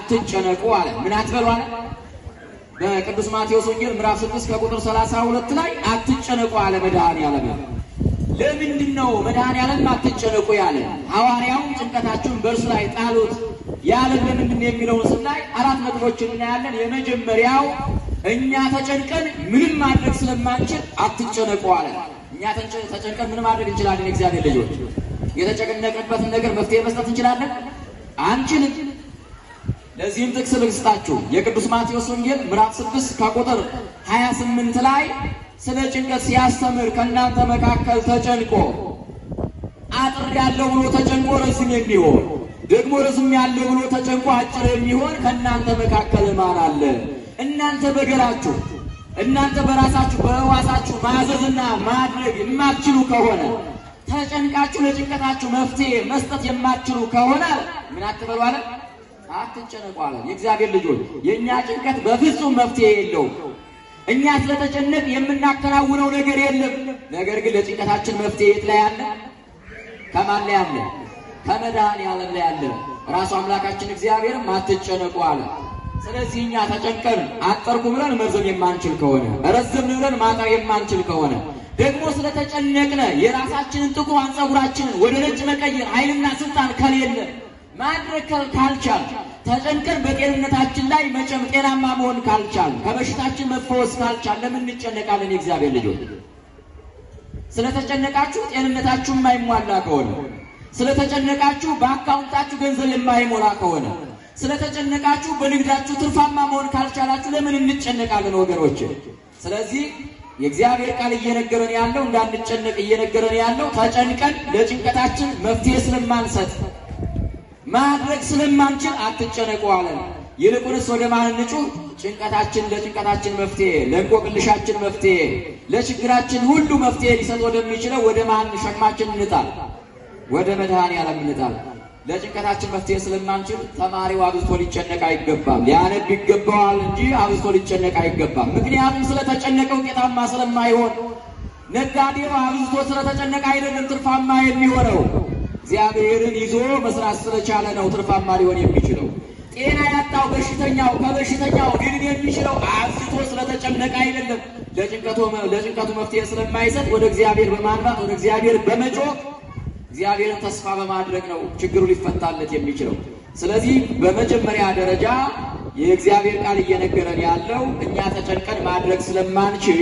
አትጨነቁ አለ። ምን አትበሉ አለ? በቅዱስ ማቴዎስ ወንጌል ምዕራፍ 6 ከቁጥር 32 ላይ አትጨነቁ አለ መድኃኔዓለም። ለምንድነው መድኃኔዓለም አትጨነቁ ያለ? ሐዋርያውም ጭንቀታችሁን በእርሱ ላይ ጣሉት ያለ ለምንድነው የሚለውን ስናይ አራት ነጥቦችን እናያለን። የመጀመሪያው እኛ ተጨንቀን ምንም ማድረግ ስለማንችል አትጨነቁ አለ። እኛ ተጨንቀን ምን ማድረግ እንችላለን? እግዚአብሔር ልጆች የተጨነቅንበትን ነገር መፍትሄ መስጠት እንችላለን? አንችልም። ለዚህም ጥቅስ ልስጣችሁ። የቅዱስ ማቴዎስ ወንጌል ምዕራፍ 6 ከቁጥር 28 ላይ ስለ ጭንቀት ሲያስተምር ከእናንተ መካከል ተጨንቆ አጥር ያለው ብሎ ተጨንቆ ረዝም የሚሆን ደግሞ ረዝም ያለው ብሎ ተጨንቆ አጭር የሚሆን ከእናንተ መካከል ማን አለ? እናንተ በገራችሁ እናንተ በራሳችሁ በሕዋሳችሁ ማዘዝና ማድረግ የማትችሉ ከሆነ ተጨንቃችሁ ለጭንቀታችሁ መፍትሄ መስጠት የማትችሉ ከሆነ ምን አትበሉ አለ? አትጨነቁ አለ። የእግዚአብሔር ልጆች የእኛ ጭንቀት በፍጹም መፍትሄ የለውም። እኛ ስለተጨነቅ የምናከናውነው ነገር የለም። ነገር ግን ለጭንቀታችን መፍትሄ የት ላይ አለ? ከማን ላይ አለ? ከመድኃኔዓለም ላይ አለ። ራሱ አምላካችን እግዚአብሔርም አትጨነቁ አለ። ስለዚህ እኛ ተጨንቀን አጠርኩ ብለን መርዘም የማንችል ከሆነ ረዘም ብለን ማጠር የማንችል ከሆነ ደግሞ ስለተጨነቅነ የራሳችንን ጥቁሯን ፀጉራችንን ወደ ነጭ መቀየር ኃይልና ስልጣን ከሌለ ማድረግ ካልቻል ተጨንቀን በጤንነታችን ላይ መቼም ጤናማ መሆን ካልቻል ከበሽታችን መፈወስ ካልቻል ለምን እንጨነቃለን? የእግዚአብሔር ልጆች ስለተጨነቃችሁ ጤንነታችሁ የማይሟላ ከሆነ ስለተጨነቃችሁ በአካውንታችሁ ገንዘብ የማይሞላ ከሆነ ስለተጨነቃችሁ በንግዳችሁ ትርፋማ መሆን ካልቻላችሁ ለምን እንጨነቃለን ወገኖች? ስለዚህ የእግዚአብሔር ቃል እየነገረን ያለው እንዳንጨነቅ እየነገረን ያለው ተጨንቀን ለጭንቀታችን መፍትሄ ስለማንሰጥ ማድረግ ስለማንችል አትጨነቁ አለን። ይልቁንስ ወደ ማን እንጩህ? ለጭንቀታችን መፍትሄ፣ ለእንቆቅልሻችን መፍትሄ፣ ለችግራችን ሁሉ መፍትሄ ሊሰጥ ወደሚችለው ወደ ማን ሸክማችን እንጣል? ወደ መድኃኔዓለም እንጣል። ለጭንቀታችን መፍትሄ ስለማንችል ተማሪው አብዝቶ ሊጨነቅ አይገባም። ሊያነብ ይገባዋል እንጂ አብዝቶ ሊጨነቅ አይገባም። ምክንያቱም ስለተጨነቀ ውጤታማ ስለማይሆን። ነጋዴው አብዝቶ ስለተጨነቀ አይደለም ትርፋማ የሚሆነው። እግዚአብሔርን ይዞ መስራት ስለቻለ ነው ትርፋማ ሊሆን የሚችለው። ጤና ያጣው በሽተኛው ከበሽተኛው ሊድን የሚችለው አብዝቶ ስለተጨነቀ አይደለም። ለጭንቀቱ መፍትሄ ስለማይሰጥ ወደ እግዚአብሔር በማንባት ወደ እግዚአብሔር በመጮህ እግዚአብሔርን ተስፋ በማድረግ ነው ችግሩ ሊፈታለት የሚችለው። ስለዚህ በመጀመሪያ ደረጃ የእግዚአብሔር ቃል እየነገረን ያለው እኛ ተጨንቀን ማድረግ ስለማንችል